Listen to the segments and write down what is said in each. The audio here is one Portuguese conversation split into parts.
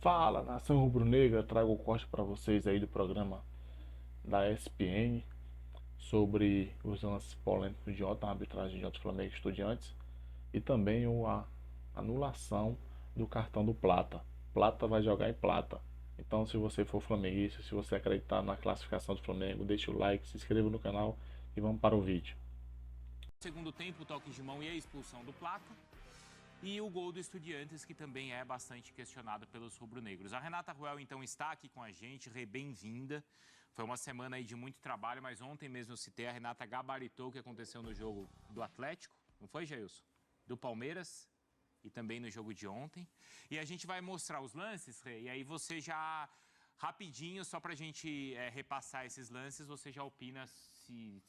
Fala, nação rubro-negra, trago o corte para vocês aí do programa da ESPN sobre os lances polêmicos de ontem, a arbitragem de ontem Flamengo e Estudiantes e também a anulação do cartão do Plata. Plata vai jogar em Plata. Então, se você for flamenguista, se você acreditar na classificação do Flamengo, deixa o like, se inscreva no canal e vamos para o vídeo. Segundo tempo, toque de mão e a expulsão do Plata. E o gol do Estudiantes, que também é bastante questionado pelos rubro-negros. A Renata Ruel, então, está aqui com a gente. Rê, bem-vinda. Foi uma semana aí de muito trabalho, mas ontem mesmo eu citei, a Renata gabaritou o que aconteceu no jogo do Atlético. Não foi, Jailson? Do Palmeiras e também no jogo de ontem. E a gente vai mostrar os lances, Rê, e aí você já, rapidinho, só pra gente repassar esses lances, você já opina se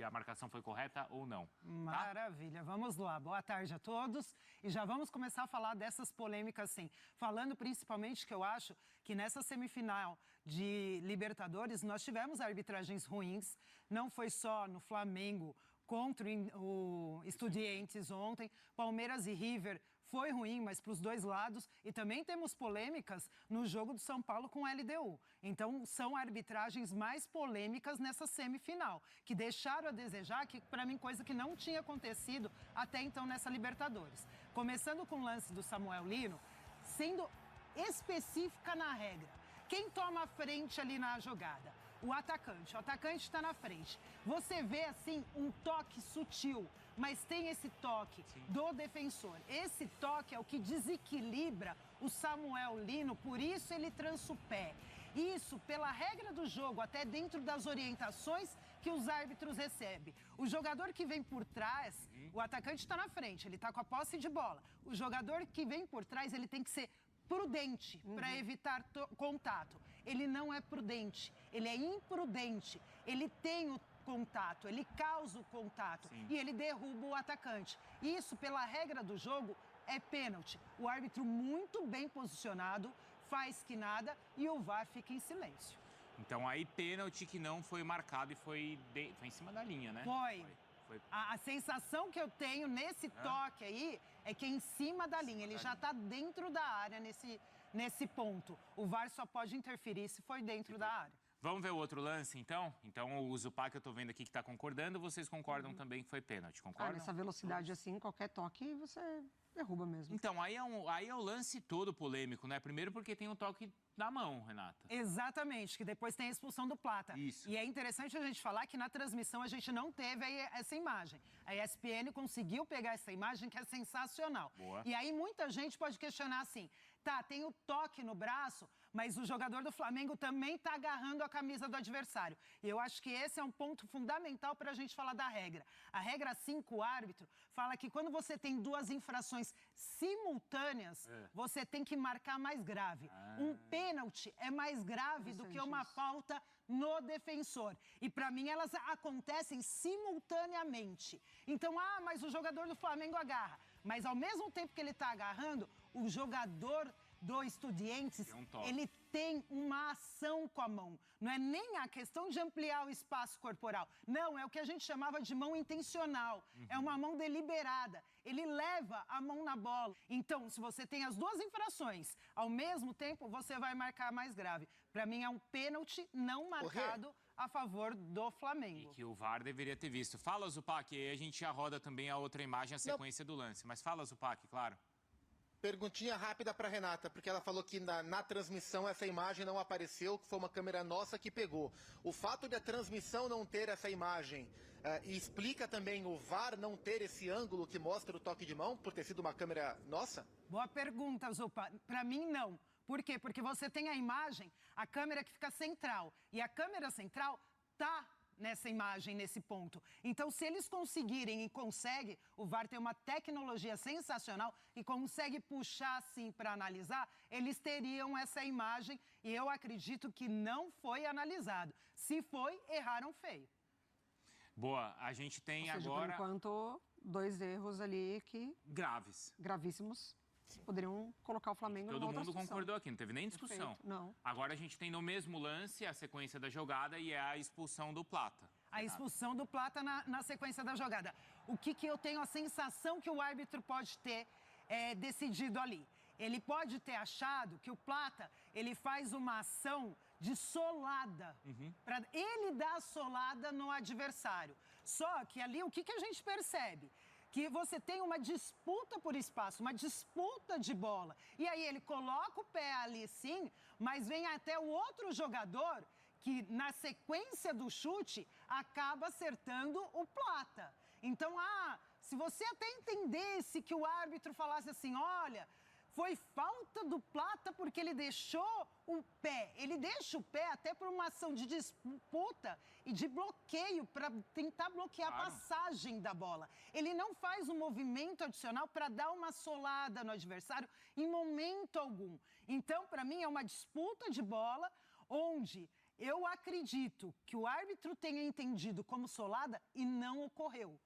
a marcação foi correta ou não. Maravilha, vamos lá. Boa tarde a todos. E já vamos começar a falar dessas polêmicas, sim. Falando principalmente que eu acho que nessa semifinal de Libertadores nós tivemos arbitragens ruins. Não foi só no Flamengo contra o Estudiantes ontem. Palmeiras e River foi ruim, mas para os dois lados. E também temos polêmicas no jogo do São Paulo com o LDU. Então, são arbitragens mais polêmicas nessa semifinal, que deixaram a desejar, que para mim, coisa que não tinha acontecido até então nessa Libertadores. Começando com o lance do Samuel Lino, sendo específica na regra. Quem toma a frente ali na jogada? O atacante está na frente. Você vê, assim, um toque sutil, mas tem esse toque do defensor. Esse toque é o que desequilibra o Samuel Lino, por isso ele trança o pé. Isso, pela regra do jogo, até dentro das orientações que os árbitros recebem. O jogador que vem por trás, o atacante está na frente, ele está com a posse de bola. O jogador que vem por trás, ele tem que ser prudente para evitar contato. Ele não é prudente, ele é imprudente. Ele tem o contato, ele causa o contato e ele derruba o atacante. Isso, pela regra do jogo, é pênalti. O árbitro muito bem posicionado, faz que nada e o VAR fica em silêncio. Então aí pênalti que não foi marcado e foi em cima da linha, né? Foi. A sensação que eu tenho nesse toque aí é que é em cima da linha. Ele já está dentro da área nesse ponto. O VAR só pode interferir se for dentro da área. Vamos ver o outro lance, então? Então, o Zupac, eu tô vendo aqui que tá concordando. Vocês concordam também que foi pênalti, concordam? Nessa velocidade assim, qualquer toque, você derruba mesmo. Então, aí é o lance todo polêmico, né? Primeiro porque tem um toque na mão, Renata. Exatamente, que depois tem a expulsão do Plata. Isso. E é interessante a gente falar que na transmissão a gente não teve essa imagem. A ESPN conseguiu pegar essa imagem que é sensacional. Boa. E aí muita gente pode questionar assim, tá, tem o toque no braço, mas o jogador do Flamengo também está agarrando a camisa do adversário. E eu acho que esse é um ponto fundamental para a gente falar da regra. A regra 5, o árbitro, fala que quando você tem duas infrações simultâneas, você tem que marcar mais grave. Um pênalti é mais grave do que uma falta no defensor. E para mim elas acontecem simultaneamente. Então, mas o jogador do Flamengo agarra. Mas ao mesmo tempo que ele está agarrando, o jogador do Estudiantes, ele tem uma ação com a mão. Não é nem a questão de ampliar o espaço corporal. Não, é o que a gente chamava de mão intencional. É uma mão deliberada. Ele leva a mão na bola. Então, se você tem as duas infrações, ao mesmo tempo, você vai marcar mais grave. Para mim, é um pênalti não marcado a favor do Flamengo. E que o VAR deveria ter visto. Fala, Zupac, aí a gente já roda também a outra imagem, a sequência do lance. Mas fala, Zupac, claro. Perguntinha rápida para Renata, porque ela falou que na transmissão essa imagem não apareceu, que foi uma câmera nossa que pegou. O fato de a transmissão não ter essa imagem explica também o VAR não ter esse ângulo que mostra o toque de mão, por ter sido uma câmera nossa? Boa pergunta, Zupa. Para mim, não. Por quê? Porque você tem a imagem, a câmera que fica central. E a câmera central tá nessa imagem, nesse ponto. Então, se eles conseguirem e conseguem, o VAR tem uma tecnologia sensacional e consegue puxar assim para analisar, eles teriam essa imagem e eu acredito que não foi analisado. Se foi, erraram feio. Boa, a gente tem Ou seja, agora... por enquanto, dois erros ali que... Gravíssimos. Poderiam colocar o Flamengo numa Todo outra mundo situação. concordou aqui, não teve nem discussão. Perfeito, não. Agora a gente tem no mesmo lance a sequência da jogada e é a expulsão do Plata. A expulsão do Plata na sequência da jogada. O que eu tenho a sensação que o árbitro pode ter decidido ali? Ele pode ter achado que o Plata, ele faz uma ação de solada, para ele dar a solada no adversário. Só que ali, o que a gente percebe? Que você tem uma disputa por espaço, uma disputa de bola. E aí ele coloca o pé ali sim, mas vem até o outro jogador que, na sequência do chute, acaba acertando o Plata. Então, se você até entendesse que o árbitro falasse assim, olha, foi falta do Plata porque ele deixou o pé. Ele deixa o pé até por uma ação de disputa e de bloqueio para tentar bloquear a passagem da bola. Ele não faz um movimento adicional para dar uma solada no adversário em momento algum. Então, para mim, é uma disputa de bola onde eu acredito que o árbitro tenha entendido como solada e não ocorreu.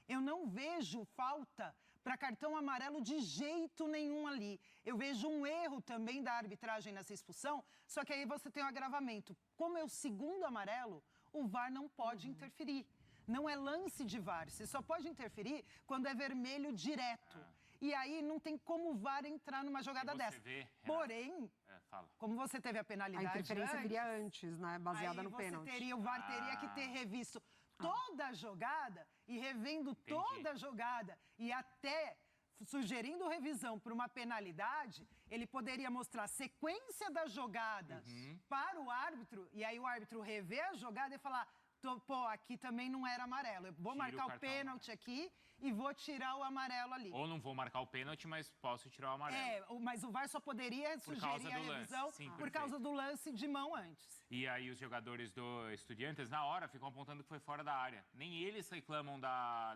Eu não vejo falta para cartão amarelo de jeito nenhum ali. Eu vejo um erro também da arbitragem nessa expulsão, só que aí você tem um agravamento. Como é o segundo amarelo, o VAR não pode interferir. Não é lance de VAR, você só pode interferir quando é vermelho direto. E aí não tem como o VAR entrar numa jogada dessa. Porém, como você teve a penalidade a interferência viria antes, né? Baseada no pênalti. O VAR teria que ter revisto toda a jogada e revendo toda a jogada e até sugerindo revisão para uma penalidade, ele poderia mostrar a sequência das jogadas para o árbitro e aí o árbitro rever a jogada e falar, pô, aqui também não era amarelo, eu vou marcar o pênalti aqui e vou tirar o amarelo ali. Ou não vou marcar o pênalti, mas posso tirar o amarelo. Mas o VAR só poderia sugerir a revisão por causa do lance de mão antes. E aí os jogadores do Estudiantes, na hora, ficam apontando que foi fora da área. Nem eles reclamam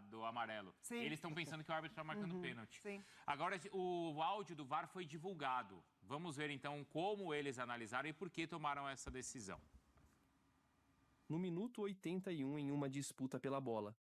do amarelo. Sim. Eles estão pensando que o árbitro está marcando pênalti. Sim. Agora, o áudio do VAR foi divulgado. Vamos ver, então, como eles analisaram e por que tomaram essa decisão. No minuto 81, em uma disputa pela bola,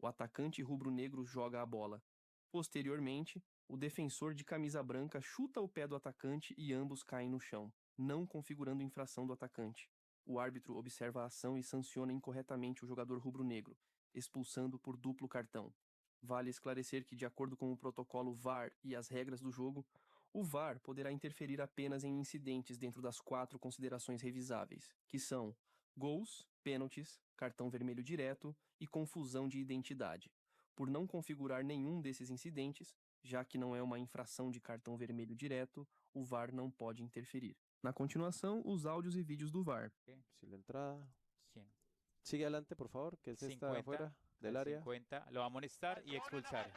o atacante rubro-negro joga a bola. Posteriormente, o defensor de camisa branca chuta o pé do atacante e ambos caem no chão, não configurando infração do atacante. O árbitro observa a ação e sanciona incorretamente o jogador rubro-negro, expulsando por duplo cartão. Vale esclarecer que, de acordo com o protocolo VAR e as regras do jogo, o VAR poderá interferir apenas em incidentes dentro das 4 considerações revisáveis, que são gols, pênaltis, cartão vermelho direto e confusão de identidade. Por não configurar nenhum desses incidentes, já que não é uma infração de cartão vermelho direto, o VAR não pode interferir. Na continuação, os áudios e vídeos do VAR. Si la entrada. Sigue adelante, por favor, que es esta afuera del área. 50, lo va a amonestar y expulsar.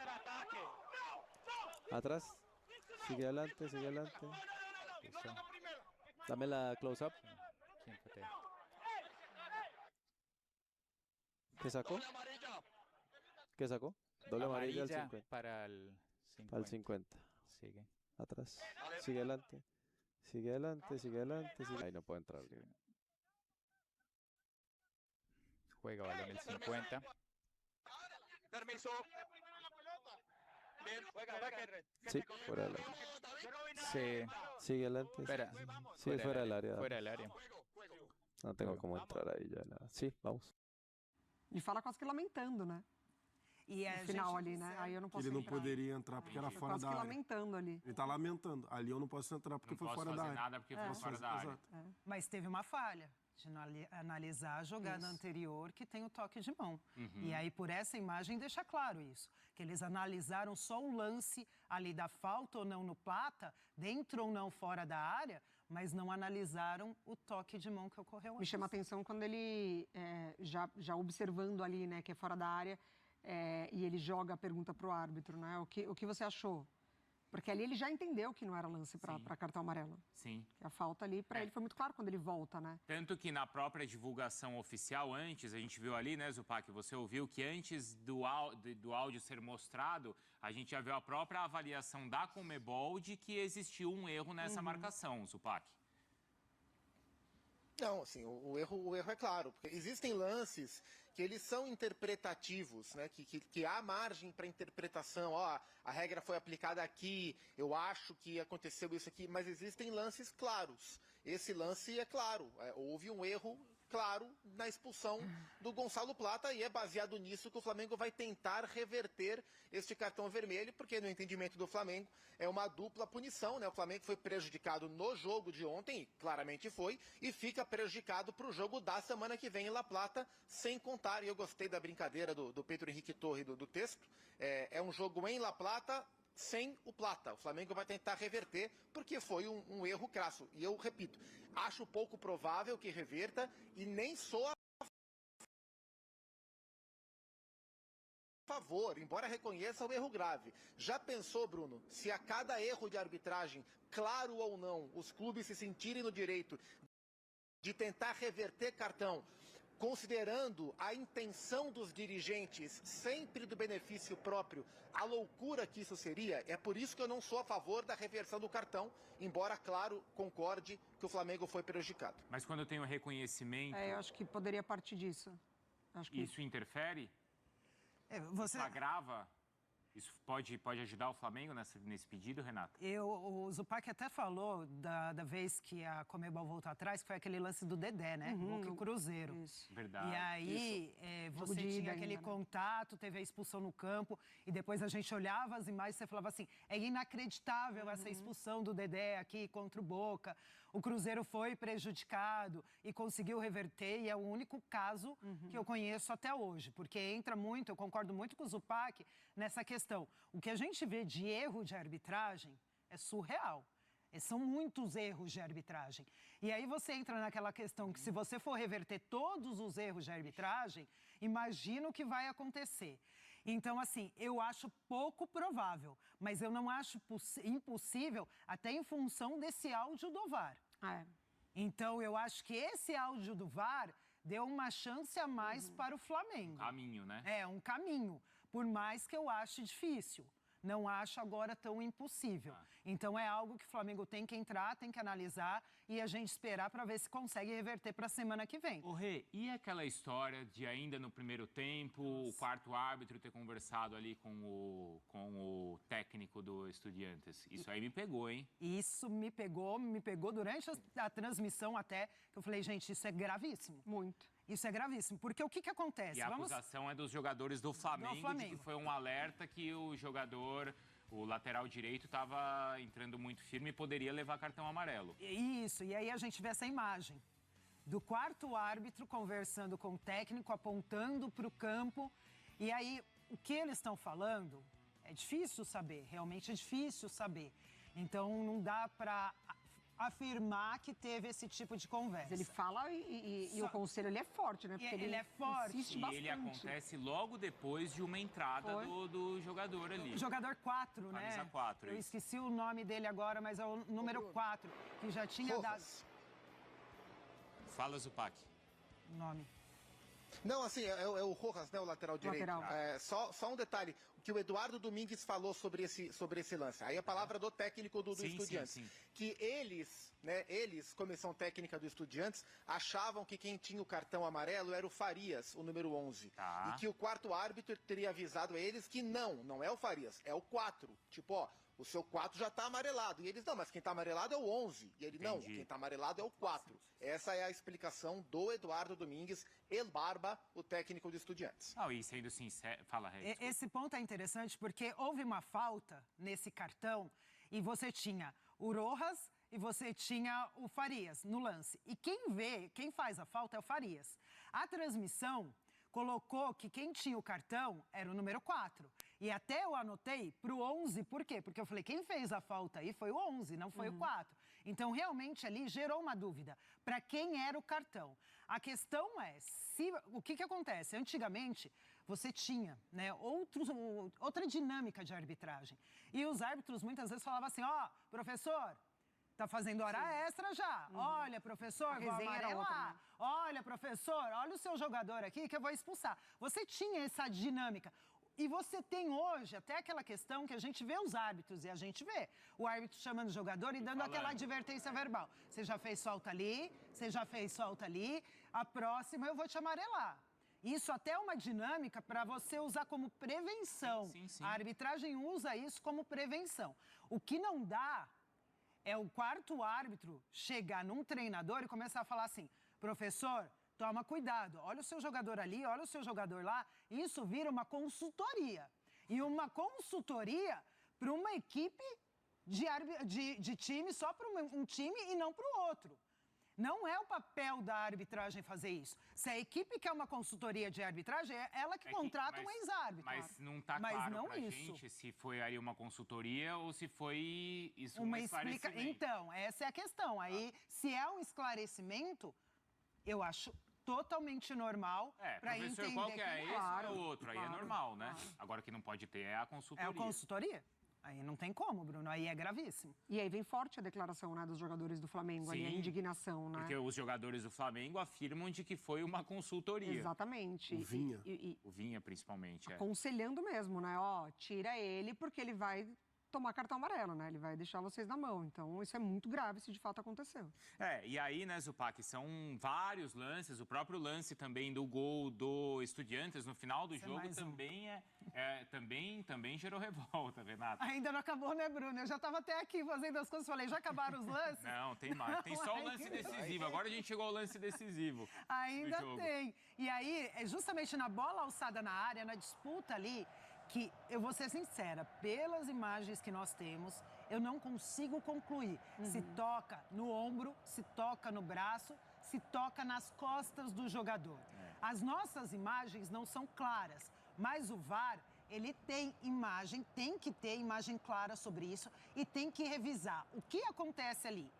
Atrás. Sigue adelante, sigue adelante. Listo. Dame la close-up. ¿Qué sacó? ¿Qué sacó? Doble amarilla al 50. Para el 50. Al 50. Sigue. Atrás. Sigue adelante. Sigue adelante, sigue adelante. Sigue... Ahí no puede entrar. Juega balón el 50. Permiso. Sí, fuera del área. Sí. Sigue adelante. Espera. Sí, es fuera del área. Fuera del área. No tengo cómo entrar ahí ya. Nada. Sí, vamos. Ele fala quase que lamentando, né? E no final ali, né? Aí eu não posso Ele não entrar. poderia entrar porque era fora da área. Lamentando ali. Ele tá lamentando. Ali eu não posso entrar porque foi fora da área. Não posso fazer nada porque foi fora da área. Mas teve uma falha de analisar a jogada anterior que tem o toque de mão. E aí, por essa imagem, deixa claro isso. Que eles analisaram só o lance ali da falta ou não no Plata, dentro ou não fora da área, mas não analisaram o toque de mão que ocorreu antes. Me chama a atenção quando ele, já observando ali, né, que é fora da área, e ele joga a pergunta para o árbitro, né? O que você achou? Porque ali ele já entendeu que não era lance para cartão amarelo. Sim. Que a falta ali, para ele, foi muito claro quando ele volta, né? Tanto que na própria divulgação oficial, antes, a gente viu ali, né, Zupac, você ouviu que antes do áudio ser mostrado, a gente já viu a própria avaliação da Conmebol de que existiu um erro nessa marcação, Zupac. Não, assim, o erro é claro, porque existem lances que eles são interpretativos, né? Que há margem para interpretação. Ó, a regra foi aplicada aqui, eu acho que aconteceu isso aqui, mas existem lances claros. Esse lance é claro, houve um erro claro na expulsão do Gonçalo Plata, e é baseado nisso que o Flamengo vai tentar reverter este cartão vermelho, porque no entendimento do Flamengo é uma dupla punição, né? O Flamengo foi prejudicado no jogo de ontem, e claramente foi, e fica prejudicado para o jogo da semana que vem em La Plata, sem contar, e eu gostei da brincadeira do Pedro Henrique Torre do texto, é um jogo em La Plata sem o Plata. O Flamengo vai tentar reverter, porque foi um erro crasso. E eu repito, acho pouco provável que reverta, e nem sou a favor, embora reconheça o erro grave. Já pensou, Bruno, se a cada erro de arbitragem, claro ou não, os clubes se sentirem no direito de tentar reverter cartão, considerando a intenção dos dirigentes sempre do benefício próprio, a loucura que isso seria? É por isso que eu não sou a favor da reversão do cartão, embora, claro, concorde que o Flamengo foi prejudicado. Mas quando tem o reconhecimento... eu acho que poderia partir disso. Acho que... Isso interfere? Você... Isso agrava? Isso pode ajudar o Flamengo nesse pedido, Renata? O Zupac até falou da vez que a Conmebol voltou atrás, que foi aquele lance do Dedé, né? Boca e Cruzeiro. Isso. Verdade. E aí você tinha aquele contato, teve a expulsão no campo, e depois a gente olhava as imagens e você falava assim, é inacreditável essa expulsão do Dedé aqui contra o Boca. O Cruzeiro foi prejudicado e conseguiu reverter, e é o único caso que eu conheço até hoje, porque entra muito, eu concordo muito com o Zupac nessa questão. O que a gente vê de erro de arbitragem é surreal. São muitos erros de arbitragem. E aí você entra naquela questão que, se você for reverter todos os erros de arbitragem, imagina o que vai acontecer. Então, assim, eu acho pouco provável, mas eu não acho impossível, até em função desse áudio do VAR. Então, eu acho que esse áudio do VAR deu uma chance a mais para o Flamengo. Um caminho, né? É, um caminho, por mais que eu ache difícil. Não acho agora tão impossível. Então, é algo que o Flamengo tem que entrar, tem que analisar e a gente esperar para ver se consegue reverter para a semana que vem. Ô, Rê, e aquela história de ainda no primeiro tempo, o quarto árbitro ter conversado ali com o técnico do Estudiantes? Isso aí me pegou, hein? Isso me pegou durante a transmissão até, que eu falei, gente, isso é gravíssimo. Muito. Isso é gravíssimo, porque o que acontece? E a acusação é dos jogadores do Flamengo, de que foi um alerta que o jogador, o lateral direito, estava entrando muito firme e poderia levar cartão amarelo. Isso, e aí a gente vê essa imagem do quarto árbitro conversando com o técnico, apontando para o campo, e aí o que eles estão falando é difícil saber, realmente é difícil saber. Então não dá para afirmar que teve esse tipo de conversa. Mas ele fala e o conselho ele é forte, né? Porque ele é forte. Insiste e bastante. Ele acontece logo depois de uma entrada do jogador ali. O jogador 4, né? Camisa 4, Eu esqueci o nome dele agora, mas é o número 4, que já tinha dado... Fala, Zupac. O nome. Não, assim, é o Rojas, né, o lateral direito. Só um detalhe, o que o Eduardo Domingues falou sobre esse lance. Aí a palavra do técnico do Estudiantes. Sim. Que eles, comissão técnica do Estudiantes, achavam que quem tinha o cartão amarelo era o Farias, o número 11. E que o quarto árbitro teria avisado a eles que não é o Farias, é o 4. Tipo, ó, o seu 4 já tá amarelado. E eles, não, mas quem tá amarelado é o 11. E ele, não, quem tá amarelado é o 4. Essa é a explicação do Eduardo Domingues, El Barba, o técnico do Estudiantes. E sendo sincero, fala, Rê. Esse ponto é interessante porque houve uma falta nesse cartão e você tinha o Rojas e você tinha o Farias no lance. E quem faz a falta é o Farias. A transmissão colocou que quem tinha o cartão era o número 4. E até eu anotei para o 11, por quê? Porque eu falei, quem fez a falta aí foi o 11, não foi o 4. Então, realmente, ali gerou uma dúvida para quem era o cartão. A questão é, o que acontece? Antigamente, você tinha, né, outra dinâmica de arbitragem. E os árbitros muitas vezes falavam assim, professor, tá fazendo hora extra já. Olha, professor, vou amarelar. Olha, professor, olha o seu jogador aqui que eu vou expulsar. Você tinha essa dinâmica. E você tem hoje até aquela questão que a gente vê os árbitros, e a gente vê o árbitro chamando o jogador e dando aquela advertência verbal. Você já fez falta ali, você já fez falta ali, a próxima eu vou te amarelar. Isso até é uma dinâmica para você usar como prevenção. Sim. A arbitragem usa isso como prevenção. O que não dá é o quarto árbitro chegar num treinador e começar a falar assim, professor, toma cuidado. Olha o seu jogador ali, olha o seu jogador lá. Isso vira uma consultoria. E uma consultoria para uma equipe de time, só para um time e não para o outro. Não é o papel da arbitragem fazer isso. Se a equipe quer uma consultoria de arbitragem, é ela que contrata um ex-árbitro. Mas não está claro pra gente se foi aí uma consultoria ou se foi isso um esclarecimento. Então, essa é a questão. Aí, se é um esclarecimento, eu acho totalmente normal para entender qual que é esse claro, ou outro, aí é normal, né? Agora o que não pode ter é a consultoria. É a consultoria? Aí não tem como, Bruno, aí é gravíssimo. E aí vem forte a declaração, né, dos jogadores do Flamengo, ali, a indignação, né? Porque os jogadores do Flamengo afirmam de que foi uma consultoria. Exatamente. O Vinha. O Vinha, principalmente. Aconselhando mesmo, né? Ó, tira ele porque ele vai tomar cartão amarelo, né? Ele vai deixar vocês na mão. Então, isso é muito grave se de fato aconteceu. E aí, né, Zupac, são vários lances. O próprio lance também do gol do Estudiantes no final do jogo também gerou revolta, Renata. Ainda não acabou, né, Bruno? Eu já estava até aqui fazendo as coisas, falei, já acabaram os lances? Não, tem mais. Tem só o lance decisivo. Agora a gente chegou ao lance decisivo. Ainda tem. E aí, é justamente na bola alçada na área, na disputa ali, que eu vou ser sincera, pelas imagens que nós temos, eu não consigo concluir se toca no ombro, se toca no braço, se toca nas costas do jogador. As nossas imagens não são claras, mas o VAR, ele tem que ter imagem clara sobre isso e tem que revisar o que acontece ali.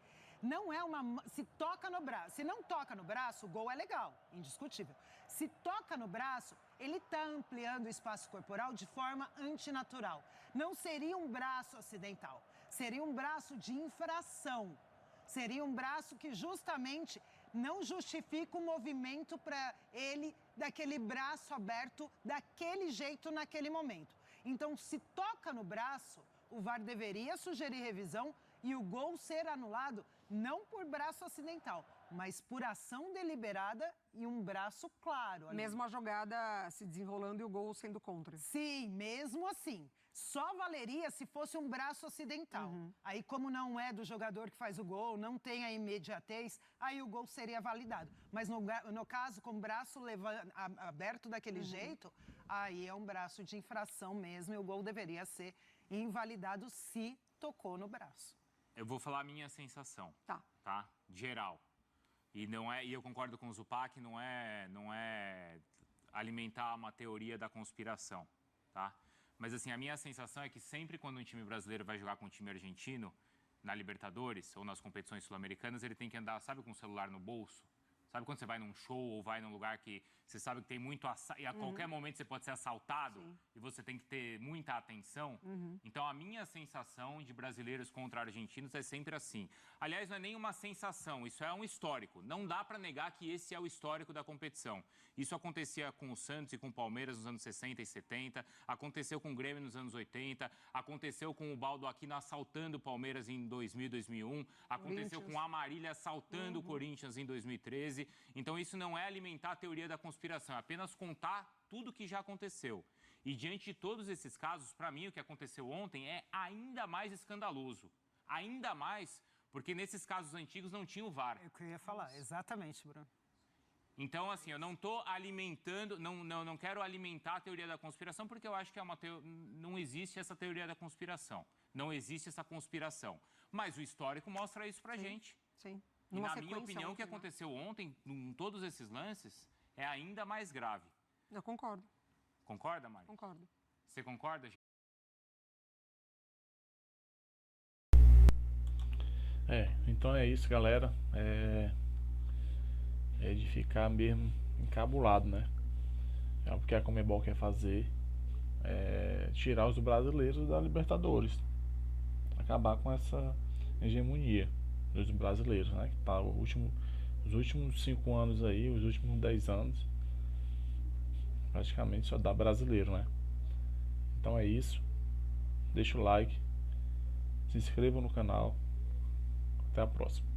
Não é se toca no braço. Se não toca no braço, o gol é legal, indiscutível. Se toca no braço, ele está ampliando o espaço corporal de forma antinatural. Não seria um braço acidental, seria um braço de infração. Seria um braço que justamente não justifica o movimento para ele daquele braço aberto daquele jeito naquele momento. Então, se toca no braço, o VAR deveria sugerir revisão e o gol ser anulado não por braço acidental, mas por ação deliberada e um braço claro. Ali. Mesmo a jogada se desenrolando e o gol sendo contra. Sim, mesmo assim. Só valeria se fosse um braço acidental. Aí, como não é do jogador que faz o gol, não tem a imediatez, aí o gol seria validado. Mas no caso, com o braço aberto daquele jeito, aí é um braço de infração mesmo e o gol deveria ser invalidado se tocou no braço. Eu vou falar a minha sensação. Tá. Geral. E eu concordo com o Zupac, não é alimentar uma teoria da conspiração, tá? Mas assim, a minha sensação é que sempre quando um time brasileiro vai jogar com um time argentino na Libertadores ou nas competições sul-americanas, ele tem que andar, sabe, com o celular no bolso? Sabe quando você vai num show ou vai num lugar que você sabe que tem muito e a qualquer momento você pode ser assaltado e você tem que ter muita atenção? Então, a minha sensação de brasileiros contra argentinos é sempre assim. Aliás, não é nem uma sensação, isso é um histórico. Não dá para negar que esse é o histórico da competição. Isso acontecia com o Santos e com o Palmeiras nos anos 60 e 70, aconteceu com o Grêmio nos anos 80, aconteceu com o Baldo Aquino assaltando o Palmeiras em 2000, 2001, aconteceu com o Amarília assaltando o Corinthians em 2013. Então, isso não é alimentar a teoria da conspiração, é apenas contar tudo que já aconteceu. E diante de todos esses casos, para mim, o que aconteceu ontem é ainda mais escandaloso. Ainda mais porque nesses casos antigos não tinha o VAR. É o que eu ia falar, exatamente, Bruno. Então, assim, eu não estou alimentando, não quero alimentar a teoria da conspiração, porque eu acho que não existe essa teoria da conspiração. Não existe essa conspiração. Mas o histórico mostra isso pra gente. Sim. E na minha opinião, o que aconteceu ontem, em todos esses lances, é ainda mais grave. Eu concordo. Concorda, Mari? Concordo. Você concorda? Então é isso, galera. É de ficar mesmo encabulado, né? É o que a Conmebol quer fazer, tirar os brasileiros da Libertadores, acabar com essa hegemonia dos brasileiros, né? Que tá os últimos 5 anos aí, os últimos 10 anos, praticamente só dá brasileiro, né? Então é isso. Deixa o like, se inscreva no canal. Até a próxima.